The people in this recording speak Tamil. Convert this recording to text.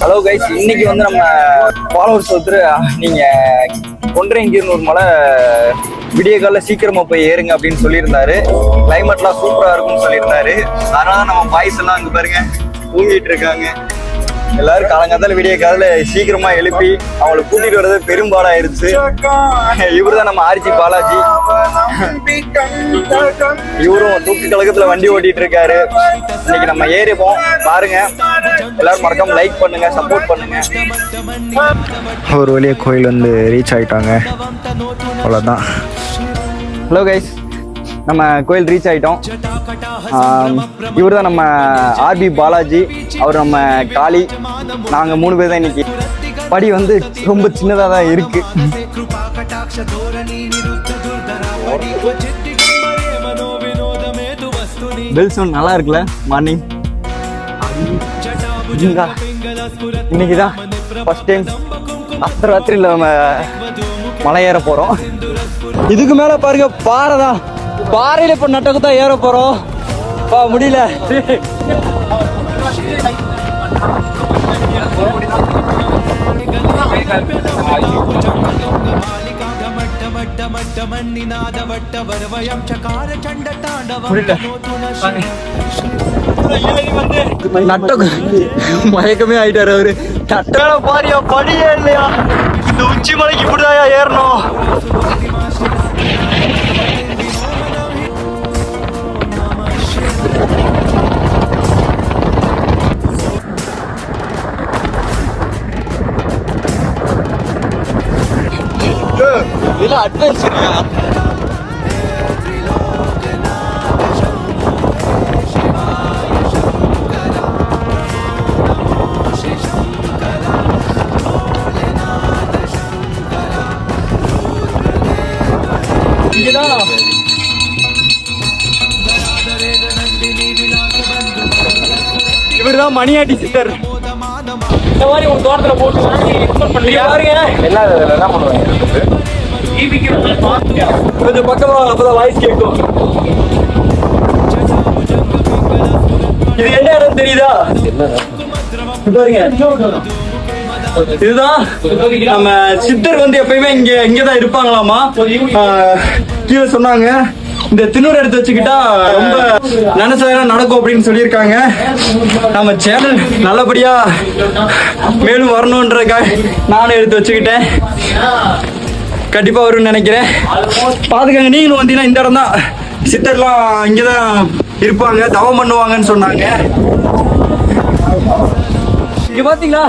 ஹலோ கைஸ், இன்னைக்கு வந்து நம்ம ஃபாலோவர்ஸ் ஒருத்தர் நீங்க கொன்றையங்கீர்னூர் மலை விடிய கால சீக்கிரமா போய் ஏறுங்க அப்படின்னு சொல்லியிருந்தாரு. கிளைமேட்லாம் சூப்பரா இருக்கும்னு சொல்லியிருந்தாரு. அதனால நம்ம பாய்ஸ் எல்லாம் அங்க பாருங்க தூங்கிட்டு இருக்காங்க. எல்லாரும் காலங்காத்தால விடிய காலையில சீக்கிரமா எழுப்பி அவங்களை கூட்டிட்டு வர்றது பெரும்பாடாயிருச்சு. இவருதான் நம்ம ஆர்ஜி பாலாஜி. இவரும் தூக்கு கழகத்துல வண்டி ஓட்டிட்டு இருக்காரு. இன்னைக்கு நம்ம ஏறிப்போம் பாருங்க. எல்லாரும் மறக்காம லைக் பண்ணுங்க, சப்போர்ட் பண்ணுங்க. ஒரு வழியா கோயில் வந்து ரீச் ஆயிட்டாங்க. அவ்வளவுதான். ஹலோ கைஸ், நம்ம கோயில் ரீச் ஆயிட்டோம். இவர் தான் நம்ம ஆர்பி பாலாஜி, அவர் நம்ம காளி. நாங்க 3 பேர் தான் இன்னைக்கு. படி வந்து ரொம்ப சின்னதா தான் இருக்கு. பெல் சவுண்ட் நல்லா இருக்குல்ல மார்னிங். இன்னைக்குதான் ஃபர்ஸ்ட் டைம் அர்த்தராத்திரியில் நம்ம மலை ஏற போறோம். இதுக்கு மேல பாருங்க பாறை தான். பாறையில இப்ப நட்டக்கு தான் ஏற போறோம். முடியல. நட்டக்கு மயக்கமே ஆயிட்டாரு அவரு. நட்டால பாரியா படியே இல்லையா? இந்த உச்சி மலைக்கு இப்படிதாயா ஏறணும். இதெல்லாம் அட்வென்ச்சரியா? இவர்தான் மணியாட்டி சித்தர். இந்த மாதிரி ஒரு தோட்டத்துல போட்டு என்ன பண்ணுவாங்க? கொஞ்சம் பக்கமா அப்பதான் வாய்ஸ் கேட்கும். இது என்ன இடம் தெரியுதா? இதுதான் நம்ம சித்தர் வந்து எப்பயுமே இங்கதான் இருப்பாங்களாமா. கீழே சொன்னாங்க இந்த திண்ணூர் எடுத்து வச்சுக்கிட்டா ரொம்ப நினைச்சதெல்லாம் நடக்கும் அப்படின்னு சொல்லியிருக்காங்க. நம்ம சேனல் நல்லபடியா மேலும் வரணுன்றதுக்காக நானும் எடுத்து வச்சுக்கிட்டேன். கண்டிப்பா வரும்னு நினைக்கிறேன். பாத்துக்கங்க. நீங்களும் வந்தீங்கன்னா இந்த இடம் தான். சித்தர்லாம் இங்கதான் இருப்பாங்க, தவம் பண்ணுவாங்கன்னு சொன்னாங்க. இங்க பாத்தீங்களா?